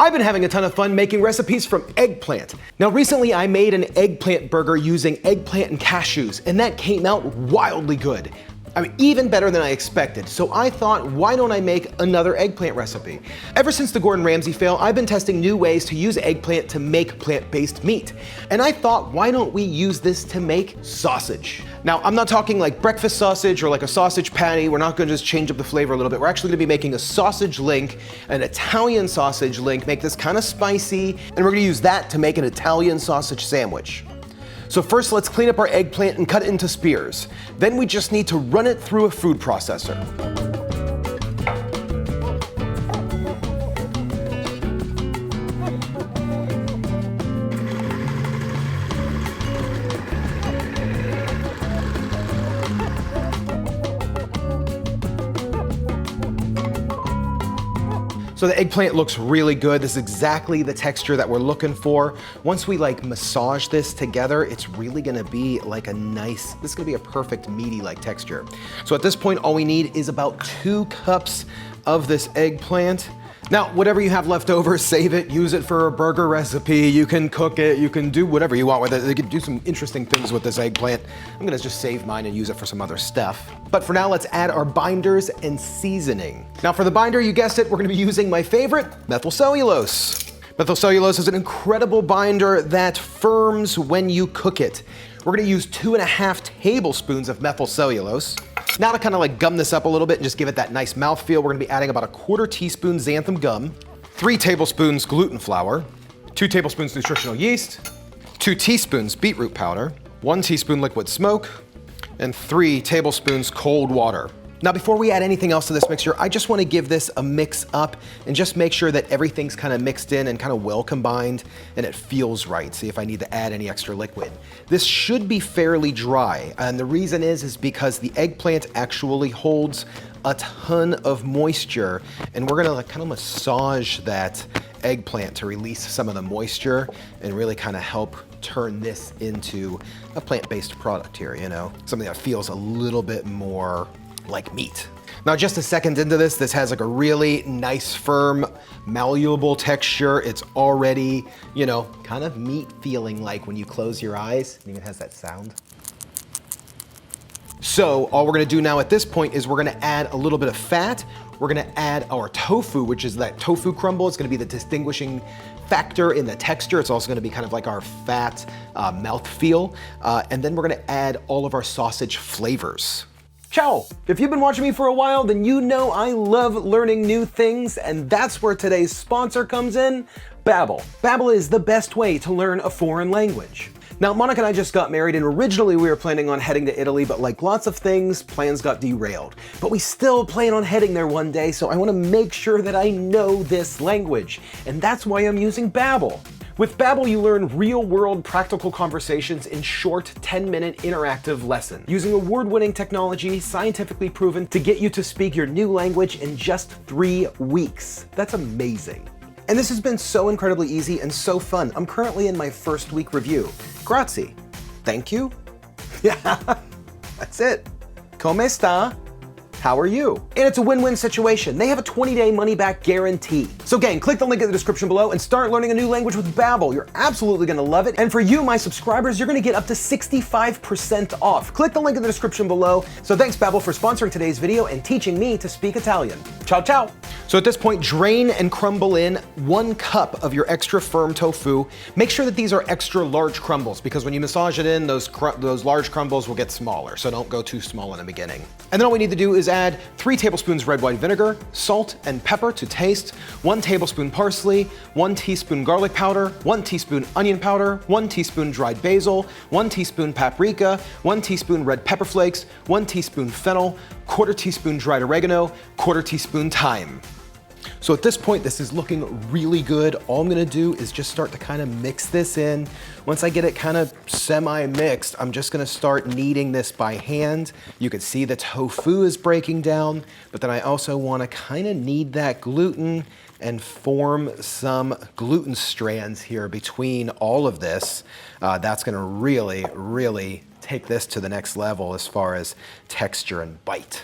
I've been having a ton of fun making recipes from eggplant. Now recently I made an eggplant burger using eggplant and cashews, and that came out wildly good. I mean, even better than I expected. So I thought, why don't I make another eggplant recipe? Ever since the Gordon Ramsay fail, I've been testing new ways to use eggplant to make plant-based meat. And I thought, why don't we use this to make sausage? Now, I'm not talking like breakfast sausage or like a sausage patty. We're not gonna just change up the flavor a little bit. We're actually gonna be making a sausage link, an Italian sausage link, make this kind of spicy, and we're gonna use that to make an Italian sausage sandwich. So first, let's clean up our eggplant and cut it into spears. Then we just need to run it through a food processor. So the eggplant looks really good. This is exactly the texture that we're looking for. Once we like massage this together, it's really gonna be like a nice, this is gonna be a perfect meaty like texture. So at this point, all we need is about 2 cups of this eggplant. Now, whatever you have left over, save it, use it for a burger recipe. You can cook it, you can do whatever you want with it. You can do some interesting things with this eggplant. I'm gonna just save mine and use it for some other stuff. But for now, let's add our binders and seasoning. Now for the binder, you guessed it, we're gonna be using my favorite, methyl cellulose. Methyl cellulose is an incredible binder that firms when you cook it. We're gonna use 2.5 tablespoons of methyl cellulose. Now to kind of like gum this up a little bit and just give it that nice mouthfeel, we're gonna be adding about 1/4 teaspoon xanthan gum, 3 tablespoons gluten flour, 2 tablespoons nutritional yeast, 2 teaspoons beetroot powder, 1 teaspoon liquid smoke, and 3 tablespoons cold water. Now before we add anything else to this mixture, I just wanna give this a mix up and just make sure that everything's kind of mixed in and kind of well combined and it feels right. See if I need to add any extra liquid. This should be fairly dry, and the reason is because the eggplant actually holds a ton of moisture, and we're gonna like kind of massage that eggplant to release some of the moisture and really kind of help turn this into a plant-based product here, you know? Something that feels a little bit more like meat. Now just a second into this has like a really nice, firm, malleable texture. It's already, you know, kind of meat feeling like when you close your eyes. It even has that sound. So all we're gonna do now at this point is we're gonna add a little bit of fat. We're gonna add our tofu, which is that tofu crumble. It's gonna be the distinguishing factor in the texture. It's also gonna be kind of like our fat mouthfeel. And then we're gonna add all of our sausage flavors. Ciao! If you've been watching me for a while, then you know I love learning new things, and that's where today's sponsor comes in, Babbel. Babbel is the best way to learn a foreign language. Now, Monica and I just got married, and originally we were planning on heading to Italy, but like lots of things, plans got derailed. But we still plan on heading there one day, so I want to make sure that I know this language, and that's why I'm using Babbel. With Babbel, you learn real-world practical conversations in short 10-minute interactive lessons, using award-winning technology scientifically proven to get you to speak your new language in just 3 weeks. That's amazing. And this has been so incredibly easy and so fun. I'm currently in my first week review. Grazie. Thank you. Yeah, that's it. Come sta? How are you? And it's a win-win situation. They have a 20-day money-back guarantee. So gang, click the link in the description below and start learning a new language with Babbel. You're absolutely gonna love it. And for you, my subscribers, you're gonna get up to 65% off. Click the link in the description below. So thanks Babbel for sponsoring today's video and teaching me to speak Italian. Ciao, ciao. So at this point, drain and crumble in 1 cup of your extra firm tofu. Make sure that these are extra large crumbles because when you massage it in, those large crumbles will get smaller. So don't go too small in the beginning. And then all we need to do is add 3 tablespoons red wine vinegar, salt and pepper to taste, 1 tablespoon parsley, 1 teaspoon garlic powder, 1 teaspoon onion powder, 1 teaspoon dried basil, 1 teaspoon paprika, 1 teaspoon red pepper flakes, 1 teaspoon fennel, 1/4 teaspoon dried oregano, 1/4 teaspoon thyme. So at this point, this is looking really good. All I'm gonna do is just start to kind of mix this in. Once I get it kind of semi-mixed, I'm just gonna start kneading this by hand. You can see the tofu is breaking down, but then I also wanna kind of knead that gluten and form some gluten strands here between all of this. That's gonna really, really take this to the next level as far as texture and bite.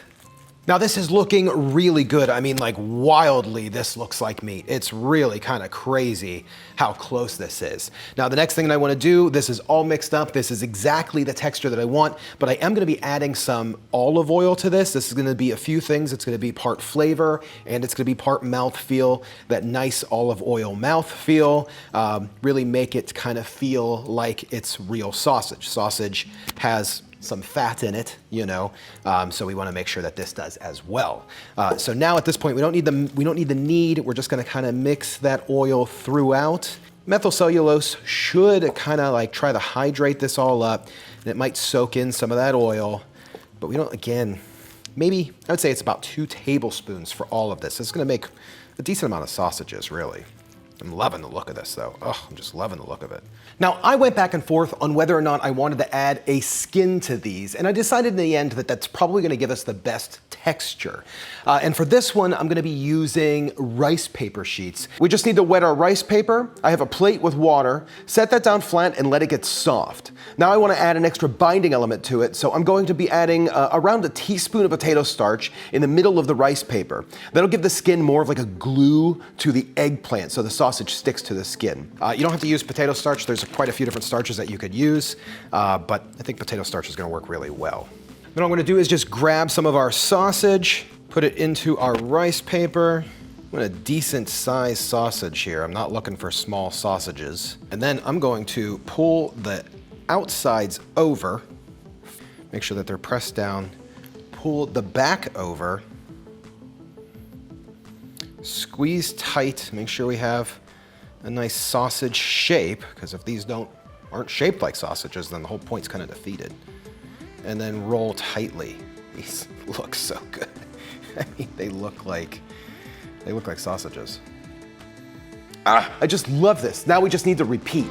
Now this is looking really good. I mean, like wildly, this looks like meat. It's really kind of crazy how close this is. Now the next thing that I want to do, this is all mixed up. This is exactly the texture that I want, but I am going to be adding some olive oil to this. This is going to be a few things. It's going to be part flavor and it's going to be part mouthfeel, that nice olive oil mouthfeel. Really make it kind of feel like it's real sausage. Sausage has some fat in it, you know, so we want to make sure that this does as well. So now at this point, we don't need the knead. We're just going to kind of mix that oil throughout. Methyl cellulose should kind of like try to hydrate this all up, and it might soak in some of that oil, but we don't, again, maybe, I would say it's about 2 tablespoons for all of this. It's going to make a decent amount of sausages, really. I'm loving the look of this though. Oh, I'm just loving the look of it. Now, I went back and forth on whether or not I wanted to add a skin to these, and I decided in the end that that's probably gonna give us the best texture. And for this one, I'm gonna be using rice paper sheets. We just need to wet our rice paper. I have a plate with water, set that down flat and let it get soft. Now I wanna add an extra binding element to it, so I'm going to be adding around a teaspoon of potato starch in the middle of the rice paper. That'll give the skin more of like a glue to the eggplant, so the sausage sticks to the skin. You don't have to use potato starch. There's quite a few different starches that you could use, but I think potato starch is gonna work really well. What I'm gonna do is just grab some of our sausage, put it into our rice paper. I want a decent sized sausage here. I'm not looking for small sausages. And then I'm going to pull the outsides over, make sure that they're pressed down, pull the back over, squeeze tight, make sure we have a nice sausage shape, because if these aren't shaped like sausages, then the whole point's kind of defeated. And then roll tightly. These look so good. I mean, they look like sausages. I just love this. Now we just need to repeat.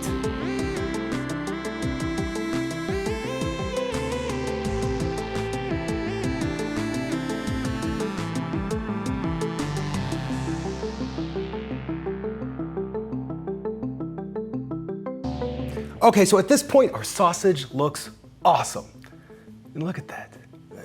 Okay, so at this point, our sausage looks awesome. And look at that.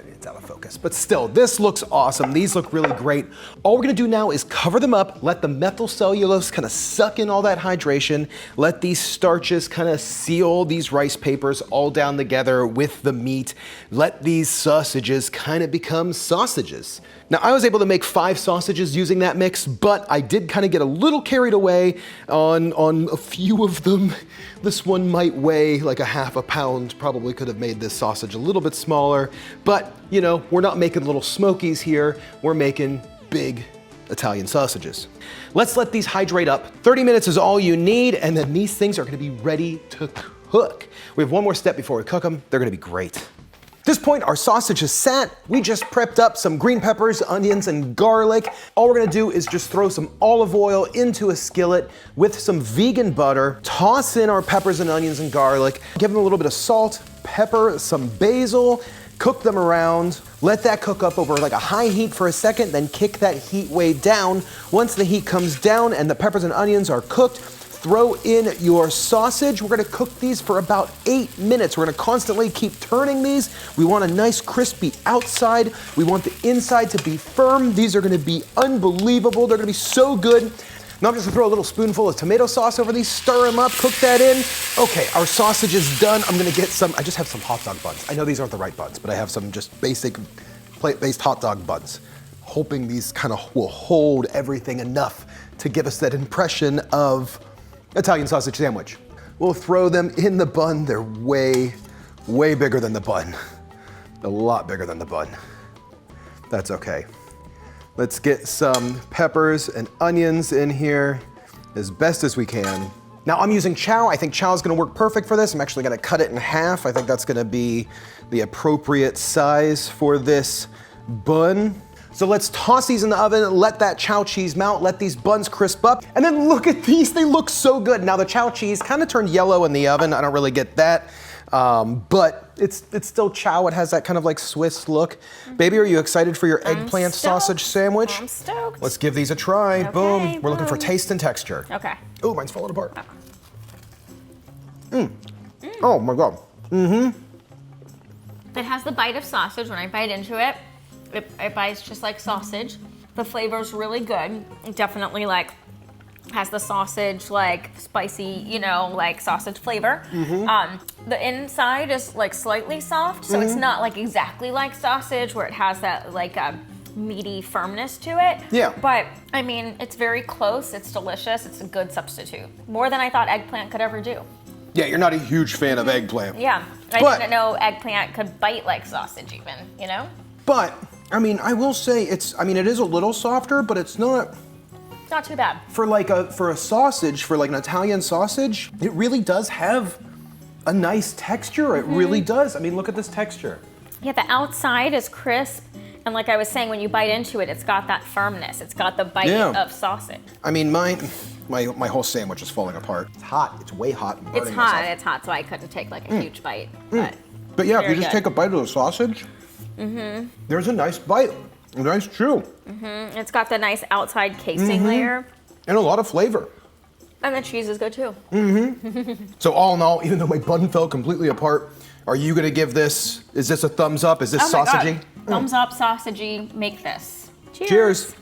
It's out of focus, but still, this looks awesome. These look really great. All we're gonna do now is cover them up, let the methyl cellulose kind of suck in all that hydration, let these starches kind of seal these rice papers all down together with the meat, let these sausages kind of become sausages. Now, I was able to make 5 sausages using that mix, but I did kind of get a little carried away on a few of them. This one might weigh like a half a pound, probably could have made this sausage a little bit smaller, but you know, we're not making little smokies here, we're making big Italian sausages. Let's let these hydrate up. 30 minutes is all you need, and then these things are gonna be ready to cook. We have one more step before we cook them. They're gonna be great. At this point, our sausage is sat. We just prepped up some green peppers, onions, and garlic. All we're gonna do is just throw some olive oil into a skillet with some vegan butter, toss in our peppers and onions and garlic, give them a little bit of salt, pepper, some basil, cook them around, let that cook up over like a high heat for a second, then kick that heat way down. Once the heat comes down and the peppers and onions are cooked, throw in your sausage. We're gonna cook these for about 8 minutes. We're gonna constantly keep turning these. We want a nice crispy outside. We want the inside to be firm. These are gonna be unbelievable. They're gonna be so good. Now I'm just gonna throw a little spoonful of tomato sauce over these, stir them up, cook that in. Okay, our sausage is done. I'm gonna get some, I just have some hot dog buns. I know these aren't the right buns, but I have some just basic plate-based hot dog buns. Hoping these kind of will hold everything enough to give us that impression of Italian sausage sandwich. We'll throw them in the bun. They're way, way bigger than the bun. A lot bigger than the bun. That's okay. Let's get some peppers and onions in here as best as we can. Now I'm using chow. I think chow is gonna work perfect for this. I'm actually gonna cut it in half. I think that's gonna be the appropriate size for this bun. So let's toss these in the oven, let that chow cheese melt, let these buns crisp up, and then look at these, they look so good. Now the chow cheese kind of turned yellow in the oven. I don't really get that, but it's still chow. It has that kind of like Swiss look. Baby, are you excited for your eggplant sausage sandwich? I'm stoked. Let's give these a try. Okay, boom. We're looking for taste and texture. Okay. Oh, mine's falling apart. Oh my God. It has the bite of sausage when I bite into it. It bites just like sausage. The flavor's really good. It definitely like has the sausage like spicy, you know, like sausage flavor. The inside is like slightly soft, so it's not like exactly like sausage where it has that like meaty firmness to it. Yeah. But I mean, it's very close. It's delicious. It's a good substitute. More than I thought eggplant could ever do. Yeah, you're not a huge fan of eggplant. Yeah, I didn't know eggplant could bite like sausage even, you know? But, I mean, I will say it is a little softer, but it's not too bad. for a sausage, for like an Italian sausage, it really does have a nice texture. It really does. I mean, look at this texture. Yeah, the outside is crisp, and like I was saying, when you bite into it, it's got that firmness. It's got the bite of sausage. I mean, my whole sandwich is falling apart. It's hot. It's way hot. I'm burning myself. It's hot, so I couldn't take like a huge bite. But yeah, if you just take a bite of the sausage, there's a nice bite, a nice chew. It's got the nice outside casing layer. And a lot of flavor. And the cheese is good too. So all in all, even though my bun fell completely apart, are you gonna give this, is this a thumbs up? Is this sausagey? Thumbs up, sausagey, make this. Cheers.